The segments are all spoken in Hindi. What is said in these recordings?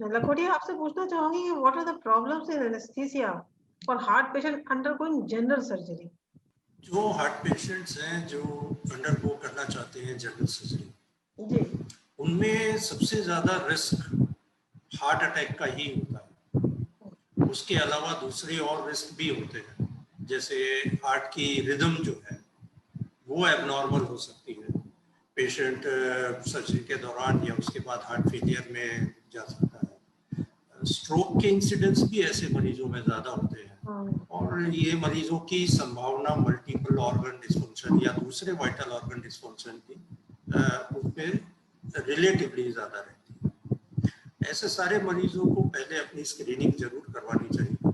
लखोटिया आपसे पूछना चाहूंगी कि what are the problems in anaesthesia for heart patient undergoing general surgery? जो हार्ट पेशेंट्स हैं जो अंडरगो करना चाहते हैं जनरल सर्जरी, जी, उनमें सबसे ज़्यादा रिस्क हार्ट अटैक का ही होता है। उसके अलावा दूसरे और रिस्क भी होते हैं, जैसे हार्ट की रिदम जो है वो एबनॉर्मल हो सकती है। पेशेंट सर्जरी के दौरान या उसके बाद हार्ट फेलियर में जा सकता है। स्ट्रोक के इंसिडेंट्स भी ऐसे मरीजों में ज़्यादा होते हैं, और ये मरीजों की संभावना मल्टीपल ऑर्गन डिस्फंक्शन या दूसरे वाइटल ऑर्गन डिस्फंक्शन की उसमें रिलेटिवली ज़्यादा रहती है। ऐसे सारे मरीजों को पहले अपनी स्क्रीनिंग जरूर करवानी चाहिए,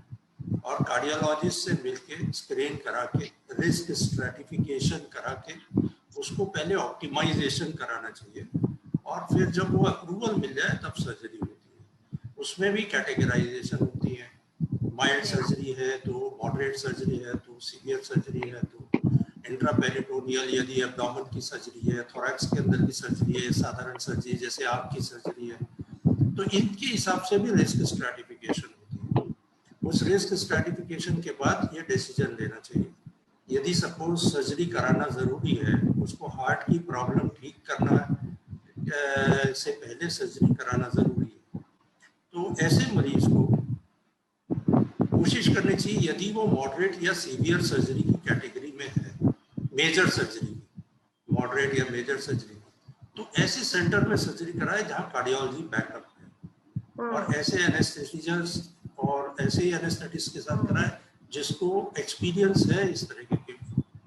और कार्डियोलॉजिस्ट से मिलके स्क्रीन करा के रिस्क स्ट्रैटिफिकेशन करा के उसको पहले ऑप्टिमाइजेशन कराना चाहिए, और फिर जब वो अप्रूवल मिल जाए तब सर्जरी होती है। उसमें भी कैटेगराइजेशन होती है, माइल्ड सर्जरी है तो मॉडरेट सर्जरी है तो सीवियर सर्जरी है तो इंट्रापेरिटोनियल यदि एब्डोमेन की सर्जरी है, थोरैक्स के अंदर की सर्जरी है, साधारण सर्जरी जैसे आपकी सर्जरी है, तो इनके हिसाब से भी रिस्क स्ट्रैटिफिकेशन होती है। उस रिस्क स्ट्रैटिफिकेशन के बाद ये डिसीजन लेना चाहिए। यदि सपोज सर्जरी कराना ज़रूरी है, उसको हार्ट की प्रॉब्लम ठीक करना से पहले सर्जरी कराना ज़रूरी है, तो ऐसे मरीज को कोशिश करनी चाहिए, यदि वो मॉडरेट या सीवियर सर्जरी की कैटेगरी में है, मेजर सर्जरी, मॉडरेट या मेजर सर्जरी, तो ऐसे सेंटर में सर्जरी कराए जहाँ कार्डियोलॉजी बैकअप है, और ऐसे एनेस्थेसिस्ट और ऐसे ही एनेस्थेटिस्ट के साथ कराए जिसको एक्सपीरियंस है इस तरह के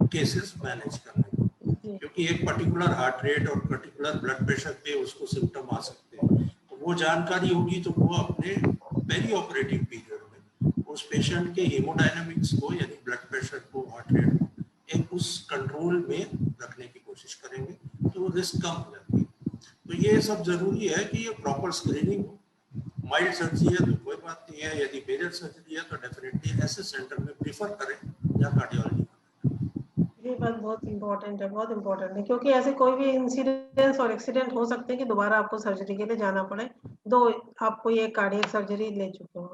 केसेस मैनेज करने में। क्योंकि एक पर्टिकुलर हार्ट रेट और पर्टिकुलर ब्लड प्रेशर पे उसको सिम्टम आ सकते हैं, तो वो जानकारी होगी तो वो अपने पेरी ऑपरेटिव पीरियड में उस पेशेंट के हेमोडायनामिक्स को यानी ब्लड प्रेशर को, हार्ट रेट को एक उस कंट्रोल में रखने की कोशिश करेंगे, तो रिस्क कम हो जाती है। तो ये सब जरूरी है कि ये प्रॉपर स्क्रीनिंग हो। माइल्ड सर्जरी है तो कोई बात नहीं है, यदि मेजर सर्जरी है तो डेफिनेटली ऐसे सेंटर में प्रीफर करें या कार्डियोलॉजी। ये बात बहुत इम्पोर्टेंट है, बहुत इम्पोर्टेंट है, क्योंकि ऐसे कोई भी इंसिडेंस और एक्सीडेंट हो सकते हैं कि दोबारा आपको सर्जरी के लिए जाना पड़े, दो आपको ये कार्डियक सर्जरी ले चुके हो।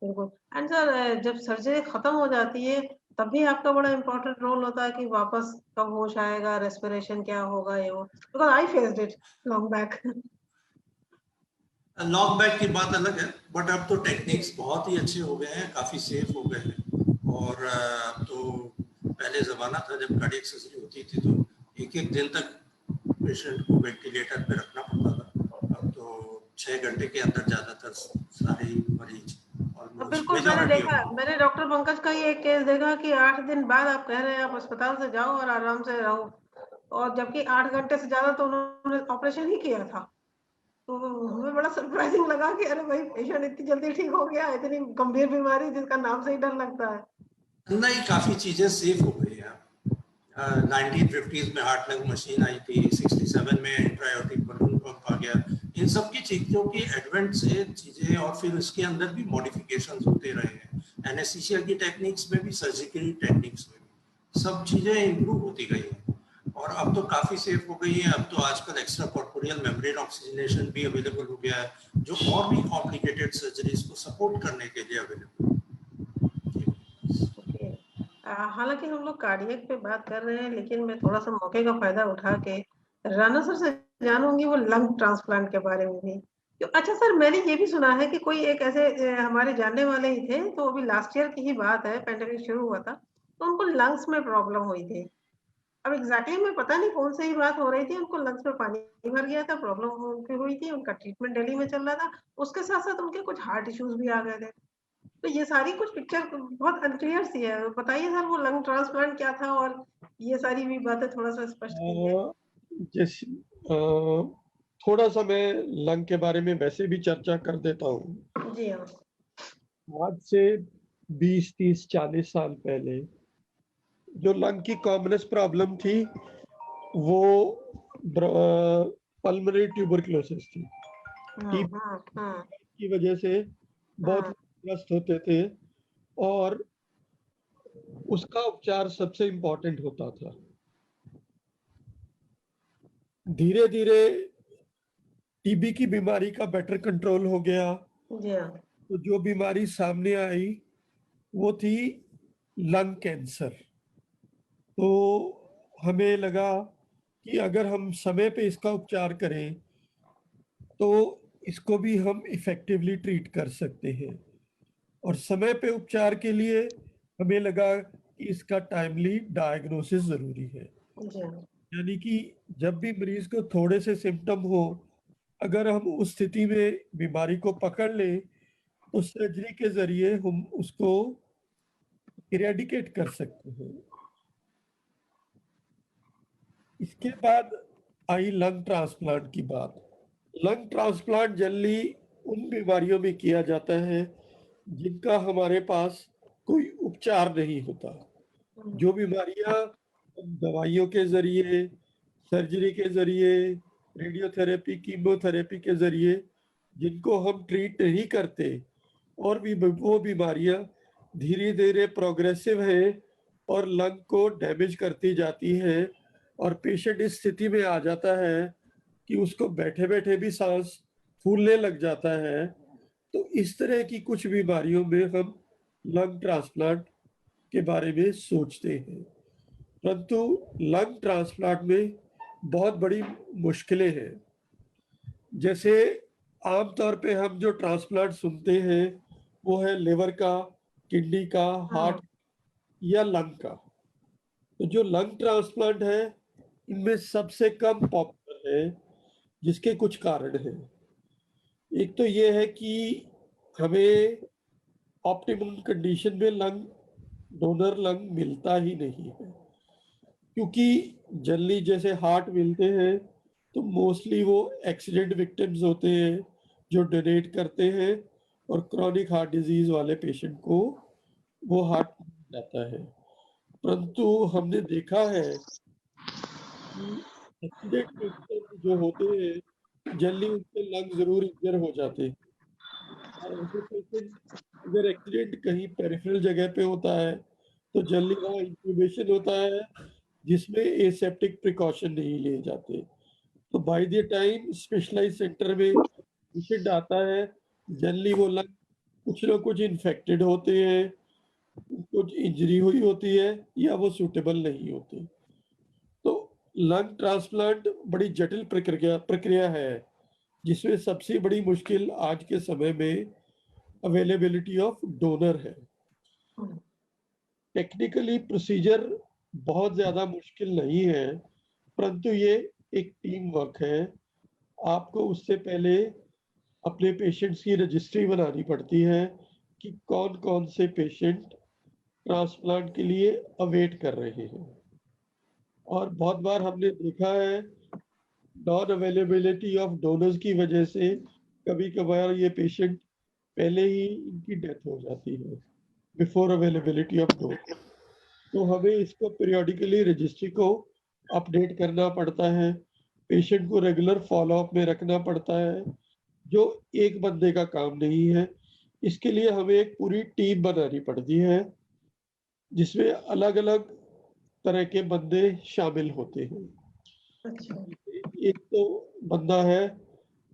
बिल्कुल। एंड सर, जब सर्जरी खत्म हो जाती है तब भी आपका बड़ा इम्पोर्टेंट रोल होता है कि वापस कब होश आएगा, रेस्पिरेशन क्या होगा, ये वो, because I faced it long back. Long back की बात अलग है, बट अब तो टेक्निक्स बहुत ही अच्छे हो गए हैं, काफ़ी सेफ हो गए हैं। और तो पहले ज़माना था जब कार्डियक सर्जरी होती थी तो एक एक दिन तक पेशेंट को वेंटिलेटर पे रखना पड़ता था। अब तो 6 घंटे के अंदर ज़्यादातर सारे मरीज ऑलमोस्ट बिल्कुल, मैंने मेजॉरिटी देखा, ऑफ। मैंने डॉक्टर पंकज का ही एक केस देखा कि 8 दिन बाद आप कह रहे हैं आप अस्पताल से जाओ और आराम से रहो, और जबकि 8 घंटे से ज्यादा तो उन्होंने ऑपरेशन ही किया था। तो हमें बड़ा सरप्राइजिंग लगा कि अरे भाई, पेशेंट इतनी जल्दी ठीक हो गया, इतनी गंभीर बीमारी जिसका नाम से ही डर लगता है। नहीं, काफ़ी चीज़ें सेफ हो गई हैं। 1950s में हार्ट लंग मशीन आई थी, 67 में इंट्रायोटिक बलून पंप आ गया। इन सब की चीज़ों की एडवेंट से चीज़ें, और फिर इसके अंदर भी मॉडिफिकेशंस होते रहे हैं। एनेस्थीसिया की टेक्निक्स में भी, सर्जिकल टेक्निक्स में भी सब चीज़ें इम्प्रूव होती गई हैं, और अब तो काफ़ी सेफ हो गई है। अब तो आजकल एक्स्ट्रा कॉर्पोरियल मेम्ब्रेन ऑक्सीजनेशन भी अवेलेबल हो गया है, जो और भी कॉम्प्लिकेटेड सर्जरीज को सपोर्ट करने के लिए अवेलेबल है। ओके। हालांकि हम लोग कार्डियक पे बात कर रहे हैं, लेकिन मैं थोड़ा सा मौके का फायदा उठा के राणा सर से जानूंगी वो लंग ट्रांसप्लांट के बारे में भी। अच्छा सर, मैंने ये भी सुना है कि कोई एक ऐसे हमारे जानने वाले ही थे, तो अभी लास्ट ईयर की ही बात है, पेंडेमिक शुरू हुआ था, तो उनको लंग्स में प्रॉब्लम हुई थी। अब एग्जैक्टली मैं पता नहीं कौन सी बात हो रही थी, उनको लंग्स में पानी भर गया था, प्रॉब्लम उनकी हुई थी, उनका ट्रीटमेंट दिल्ली में चल रहा था, उसके साथ साथ उनके कुछ हार्ट इश्यूज भी आ गए थे। तो ये सारी कुछ पिक्चर बहुत अनक्लियर सी है, बताइए सर वो लंग ट्रांसप्लांट क्या था, और ये सारी भी बातें थोड़ा सा स्पष्ट कीजिए। जिस थोड़ा सा मैं लंग के बारे में वैसे भी चर्चा कर देता हूँ। जी हाँ। आज से 20, 30, 40 साल पहले जो लंग की कॉमनेस्ट प्रॉब्लम थी वो पल्मोनरी ट्यूबरक्लोसिस थी। की वजह से बहुत ग्रस्त होते थे, और उसका उपचार सबसे इम्पोर्टेंट होता था। धीरे धीरे टीबी की बीमारी का बेटर कंट्रोल हो गया। जी हाँ। तो जो बीमारी सामने आई वो थी लंग कैंसर। तो हमें लगा कि अगर हम समय पे इसका उपचार करें तो इसको भी हम इफेक्टिवली ट्रीट कर सकते हैं। और समय पे उपचार के लिए हमें लगा कि इसका टाइमली डायग्नोसिस ज़रूरी है। जी हाँ। यानी कि जब भी मरीज को थोड़े से सिम्टम हो, अगर हम उस स्थिति में बीमारी को पकड़ लें तो सर्जरी के ज़रिए हम उसको इरेडिकेट कर सकते हैं। इसके बाद आई लंग ट्रांसप्लांट की बात। लंग ट्रांसप्लांट जनरली उन बीमारियों में किया जाता है जिनका हमारे पास कोई उपचार नहीं होता। जो बीमारियां दवाइयों के जरिए, सर्जरी के जरिए, रेडियोथेरेपी, कीमोथेरेपी के जरिए जिनको हम ट्रीट नहीं करते, और भी वो बीमारियां धीरे धीरे प्रोग्रेसिव है और लंग को डैमेज करती जाती है और पेशेंट इस स्थिति में आ जाता है कि उसको बैठे बैठे भी सांस फूलने लग जाता है। तो इस तरह की कुछ बीमारियों में हम लंग ट्रांसप्लांट के बारे में सोचते हैं। परंतु लंग ट्रांसप्लांट में बहुत बड़ी मुश्किलें हैं। जैसे आमतौर पे हम जो ट्रांसप्लांट सुनते हैं वो है लिवर का, किडनी का, हार्ट या लंग का। तो जो लंग ट्रांसप्लांट है इनमें सबसे कम पॉपुलर है, जिसके कुछ कारण हैं। एक तो ये है कि हमें ऑप्टिमम कंडीशन में डोनर लंग मिलता ही नहीं है, क्योंकि जनरली जैसे हार्ट मिलते हैं तो मोस्टली वो एक्सीडेंट विक्टिम्स होते हैं जो डोनेट करते हैं, और क्रॉनिक हार्ट डिजीज वाले पेशेंट को वो हार्ट जाता है। परंतु हमने देखा है कि एक्सीडेंट विक्टिम जो होते हैं जनरली उनके लंग जरूर इंजर हो जाते हैं, और ऐसे पेशेंट अगर एक्सीडेंट कहीं पेरिफेरल जगह पे होता है तो जनरली वहाँ इंट्यूबेशन होता है जिसमें एसेप्टिक प्रिकॉशन नहीं लिए जाते। तो by the time specialised centre में पेशेंट आता है जनरली वो लंग कुछ ना कुछ इन्फेक्टेड होते हैं, कुछ इंजरी हुई होती है या वो सूटेबल नहीं होते। तो लंग ट्रांसप्लांट बड़ी जटिल प्रक्रिया है जिसमें सबसे बड़ी मुश्किल आज के समय में अवेलेबिलिटी ऑफ डोनर है। टेक्निकली प्रोसीजर बहुत ज़्यादा मुश्किल नहीं है, परंतु ये एक टीम वर्क है। आपको उससे पहले अपने पेशेंट्स की रजिस्ट्री बनानी पड़ती है कि कौन कौन से पेशेंट ट्रांसप्लांट के लिए अवेट कर रहे हैं। और बहुत बार हमने देखा है नॉन अवेलेबिलिटी ऑफ डोनर्स की वजह से कभी कभार ये पेशेंट पहले ही इनकी डेथ हो जाती है बिफोर अवेलेबिलिटी ऑफ डोनर। तो हमें इसको पीरियोडिकली रजिस्ट्री को अपडेट करना पड़ता है, पेशेंट को रेगुलर फॉलोअप में रखना पड़ता है, जो एक बंदे का काम नहीं है। इसके लिए हमें एक पूरी टीम बनानी पड़ती है जिसमें अलग अलग तरह के बंदे शामिल होते हैं। अच्छा। एक तो बंदा है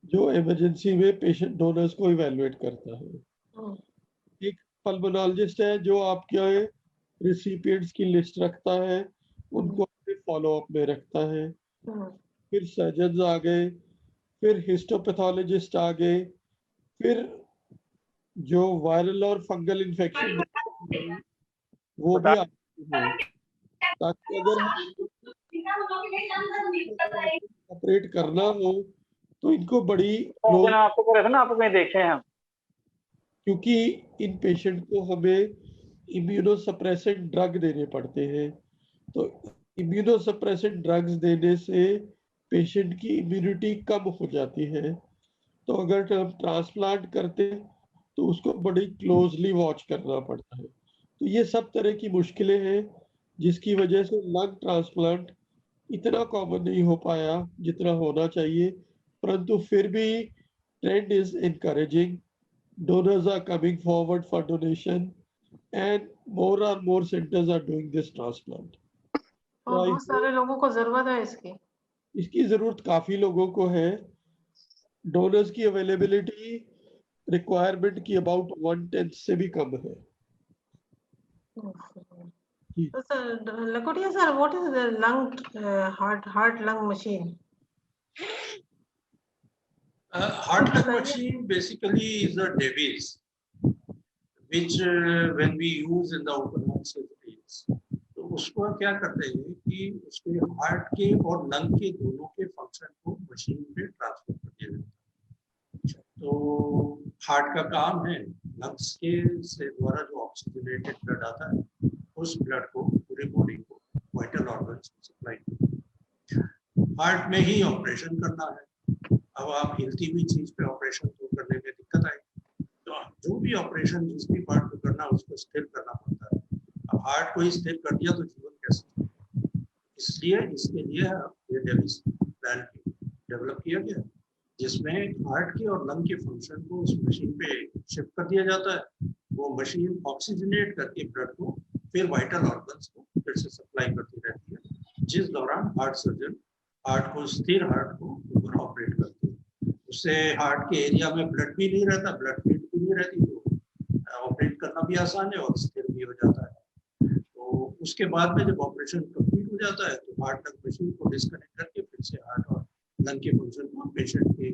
जो इमरजेंसी में पेशेंट डोनर्स को इवेलुएट करता है। एक पल्मोनोलॉजिस्ट है जो आपके रिसिपिएंट्स की लिस्ट रखता है, उनको अपने फॉलोअप में रखता है। फिर सर्जन आ गए, फिर हिस्टोपैथोलॉजिस्ट आ गए, फिर जो वायरल और फंगल इन्फेक्शन वो भी आते हैं, ताकि अगर ऑपरेट करना हो तो इनको बड़ी आपको कह रहे थे ना, आपको कहीं देखे हैं, क्योंकि इन पेशेंट को हमें इम्यूनोसप्रेसेंट ड्रग देने पड़ते हैं। तो इम्यूनोसप्रेसेंट ड्रग्स देने से पेशेंट की इम्यूनिटी कम हो जाती है। तो अगर हम ट्रांसप्लांट करते हैं तो उसको बड़ी क्लोजली वॉच करना पड़ता है। तो ये सब तरह की मुश्किलें हैं जिसकी वजह से लंग ट्रांसप्लांट इतना कॉमन नहीं हो पाया जितना होना चाहिए, परंतु फिर भी trend is encouraging. Donors are coming forward for donation and more centers are doing this transplant. और बहुत सारे लोगों को जरूरत है इसकी। इसकी जरूरत काफी लोगों को है। डोनर्स की अवेलेबिलिटी रिक्वायरमेंट की अबाउट 1/10 से भी कम है। जी। So, sir, Lakotia sir, what is the lung heart lung machine? Heart lung machine basically is a device which when we use in the open heart surgeries, तो उसको क्या करते हैं कि उसके हार्ट के और लंग के दोनों के फंक्शन को मशीन पे ट्रांसफर कर दिया जाता है। तो हार्ट का काम है लंग्स के से द्वारा जो ऑक्सीजनेटेड ब्लड आता है उस ब्लड को पूरी बॉडी को वाइटल ऑर्गन्स को सप्लाई करना। हार्ट में ही ऑपरेशन करना है। अब आप हिलती हुई चीज पे ऑपरेशन तो करने में दिक्कत आएगी, तो जो भी ऑपरेशन जिस भी पार्ट को करना उसको स्थिर करना पड़ता है। अब हार्ट को ही स्थिर कर दिया तो जीवन कैसे, इसलिए इसके लिए ये डेविस प्लान डेवलप किया गया जिसमें हार्ट के और लंग के फंक्शन को उस मशीन पे शिफ्ट कर दिया जाता है। वो मशीन ऑक्सीजनेट करके ब्लड को फिर वाइटल ऑर्गन्स को फिर से सप्लाई करती रहती है, जिस दौरान हार्ट सर्जन हार्ट को स्थिर हार्ट को ऊपर ऑपरेट करते हैं। उससे हार्ट के एरिया में ब्लड भी नहीं रहता, ब्लड फील्ड भी नहीं रहती, तो ऑपरेट करना भी आसान है और स्थिर भी हो जाता है। तो उसके बाद में जब ऑपरेशन कंप्लीट हो जाता है तो हार्ट लंग मशीन को डिस्कनेक्ट करके फिर से हार्ट और लंग के फंक्शन को पेशेंट के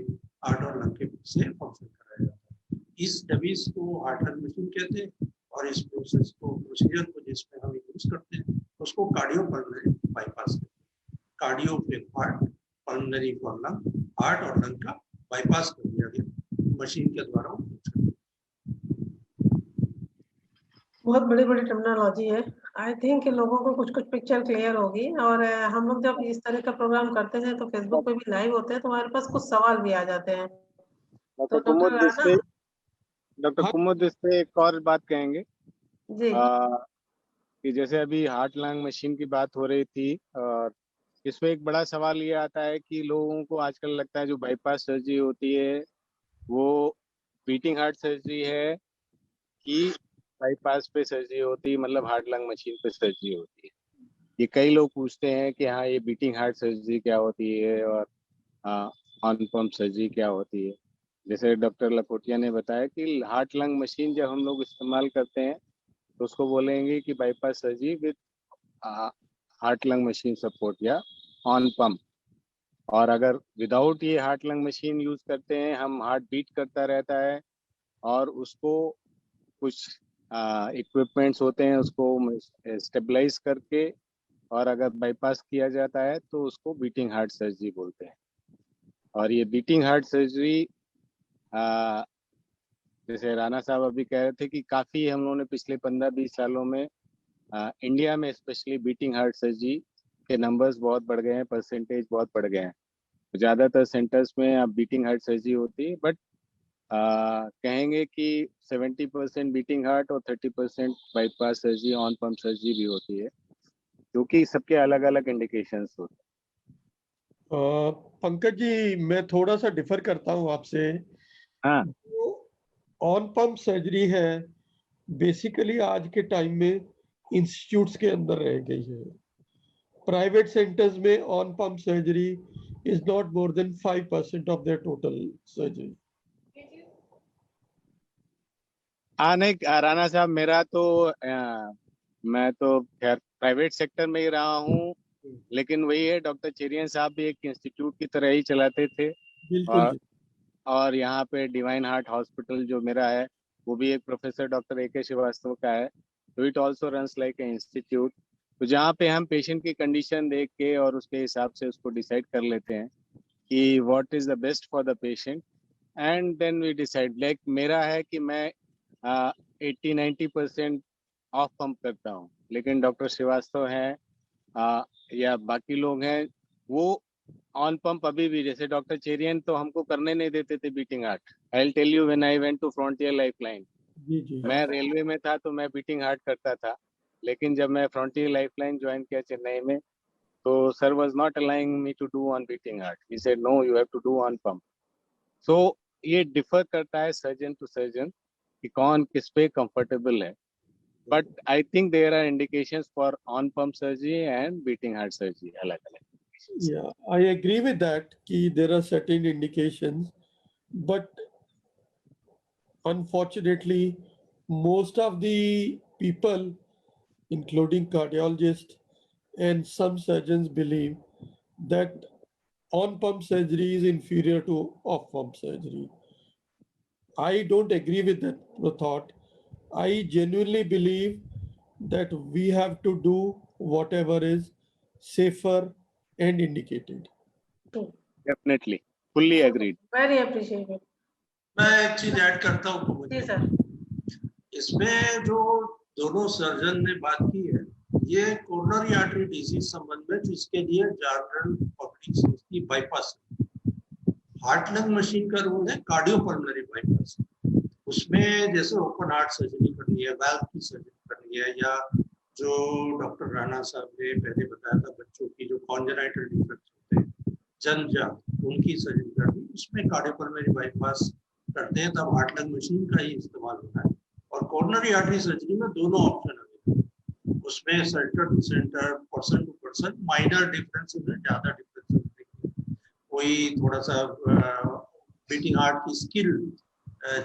हार्ट और लंग के से फंक्शन कराया जाता है। इस डिवाइस को हार्ट लंग मशीन कहते हैं और इस प्रोसेस को प्रोसीजर को जिसमें हम यूज करते हैं उसको कार्डियोपल्मोनरी बाईपास कहते हैं। कार्डियो फिर heart, pulmonary for lung, heart और लंग का बाईपास कर दिया गया मशीन के द्वारा। बहुत बड़ी बड़ी टर्मिनोलॉजी है। आई थिंक लोगों को कुछ कुछ पिक्चर क्लियर होगी। और हम लोग जब इस तरह का प्रोग्राम करते हैं तो फेसबुक पे भी लाइव होते हैं तो हमारे पास कुछ सवाल भी आ जाते हैं। तो डॉक्टर राणा, डॉक्टर कुमुद इस पे एक और बात कहेंगे जी कि जैसे अभी हार्ट लंग मशीन की बात हो रही थी और इसमें एक बड़ा सवाल ये आता है कि लोगों को आजकल लगता है जो बाईपास सर्जरी होती है वो बीटिंग हार्ट सर्जरी है कि बाईपास पे सर्जरी होती है, मतलब हार्ट लंग मशीन पे सर्जरी होती है। ये कई लोग पूछते हैं कि हाँ ये बीटिंग हार्ट सर्जरी क्या होती है और ऑन पंप सर्जरी क्या होती है। जैसे डॉक्टर लखोटिया ने बताया कि हार्ट लंग मशीन जब हम लोग इस्तेमाल करते हैं तो उसको बोलेंगे कि bypass surgery with heart lung machine support या ऑन पंप। और अगर विदाउट ये हार्ट लंग मशीन यूज करते हैं, हम हार्ट बीट करता रहता है और उसको कुछ इक्विपमेंट्स होते हैं उसको स्टेबलाइज करके और अगर बाईपास किया जाता है तो उसको बीटिंग हार्ट सर्जरी बोलते हैं। और ये बीटिंग हार्ट सर्जरी जैसे राणा साहब अभी कह रहे थे कि काफ़ी हम लोगों ने पिछले 15-20 सालों में इंडिया में स्पेशली बीटिंग हार्ट सर्जरी के नंबर्स बहुत बढ़ गए हैं, परसेंटेज बहुत बढ़ गए हैं। ज़्यादातर सेंटर्स में अब बीटिंग हार्ट सर्जरी होती है, बट कहेंगे कि 70% बीटिंग हार्ट और 30% bypass surgery on pump surgery भी होती है, क्योंकि सबके अलग अलग इंडिकेशंस होते हैं। पंकज जी, मैं थोड़ा सा डिफर करता हूँ आपसे। हाँ, ऑन पंप सर्जरी है बेसिकली आज के टाइम में इंस्टीट्यूट्स के अंदर रह गई है। प्राइवेट सेंटर्स में on pump surgery is not more than 5% of their total surgery. नहीं राणा साहब, मेरा तो मैं तो खैर प्राइवेट सेक्टर में ही रहा हूँ, लेकिन वही है, डॉक्टर चेरियन साहब भी एक इंस्टीट्यूट की तरह ही चलाते थे। बिल्कुल। और यहाँ पे डिवाइन हार्ट हॉस्पिटल जो मेरा है वो भी एक प्रोफेसर डॉक्टर ए के श्रीवास्तव का है, तो it also runs like a institute. तो जहाँ पे हम पेशेंट की कंडीशन देख के और उसके हिसाब से उसको डिसाइड कर लेते हैं कि what is the best for the patient and then we decide. Like मेरा है कि मैं 80-90% ऑफ पंप करता हूँ, लेकिन डॉक्टर श्रीवास्तव हैं या बाकी लोग हैं वो ऑन पंप अभी भी। जैसे डॉक्टर चेरियन तो हमको करने नहीं देते थे beating heart. I will tell you, when I went to Frontier Lifeline, मैं रेलवे में था तो मैं बीटिंग हार्ट करता था, लेकिन जब मैं फ्रंटियर लाइफलाइन ज्वाइन किया चेन्नई में तो sir was not allowing me to do on beating heart. He said no, you have to do on pump. So ये डिफर करता है सर्जन टू सर्जन कि कौन किस पे कंफर्टेबल है, but I think there are indications for on pump surgery and beating heart surgery अलग अलग। Yeah, I agree with that. Ki there are certain indications but unfortunately, most of the people, including cardiologists and some surgeons, believe that on-pump surgery is inferior to off-pump surgery. I don't agree with that thought. I genuinely believe that we have to do whatever is safer and indicated. Definitely, fully agreed. Very appreciated. मैं एक चीज ऐड करता हूँ जी सर। इसमें जो दोनों सर्जन ने बात की है, ये कोरोनरी आर्टरी डिजीज संबंध में, जिसके लिए जनरल पब्लिक समझती बाईपास, हार्ट लंग मशीन का रोल है कार्डियोपल्मोनरी बाईपास। उसमें जैसे ओपन हार्ट सर्जरी करनी है, वाल्व की सर्जरी करनी है, या जो डॉक्टर राणा साहब ने पहले बताया था बच्चों की जो कॉन्जेनाइटल डिफेक्ट्स होते हैं जन्मजात, उनकी सर्जरी करनी, उसमें कार्डियोपल्मोनरी बाईपास करते हैं, तब हार्ट लंग मशीन का ही इस्तेमाल होता है। और कोरोनरी आर्टरी सर्जरी में दोनों ऑप्शन अवेलेबल, उसमें centre to centre, person to person minor differences है, ज्यादा डिफरेंसेस नहीं। कोई थोड़ा सा बीटिंग हार्ट की स्किल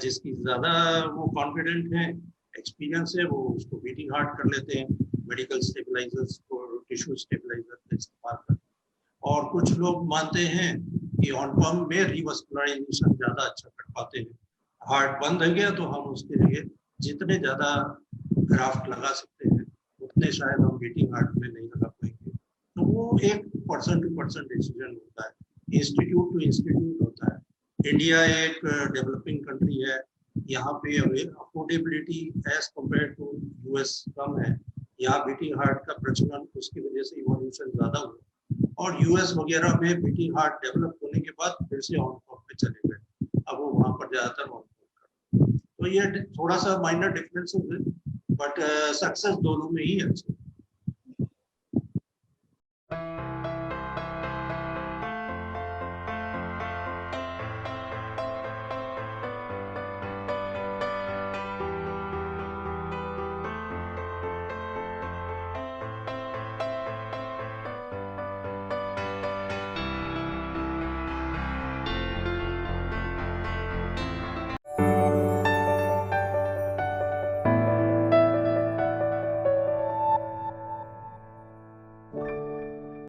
जिसकी ज्यादा वो कॉन्फिडेंट है, एक्सपीरियंस है, वो उसको बीटिंग हार्ट कर लेते हैं, मेडिकल स्टेबलाइजर्स को, टिश्यू स्टेबलाइजर का इस्तेमाल करते हैं। और कुछ लोग मानते हैं कि ऑन पंप में रिवस्कुलराइजेशन ज्यादा अच्छा कर पाते हैं, हार्ट बंद हो गया तो हम उसके लिए जितने ज्यादा ग्राफ्ट लगा सकते हैं उतने शायद हम बीटिंग हार्ट में नहीं लगा पाएंगे। तो वो एक पर्सन टू पर्सन डिसीजन होता है, इंस्टीट्यूट टू इंस्टीट्यूट होता है। इंडिया एक डेवलपिंग कंट्री है, यहाँ पे affordability as compared to US कम है, यहाँ बीटिंग हार्ट का प्रचलन उसकी वजह से इवोल्यूशन ज्यादा हुआ, और यूएस वगैरह में बीटिंग हार्ट डेवलप होने के बाद फिर से ऑन पंप पे चले गए, अब वो वहां पर ज्यादातर ऑन पंप कर। तो ये थोड़ा सा माइनर डिफरेंसेस है, बट सक्सेस दोनों में ही अच्छी है।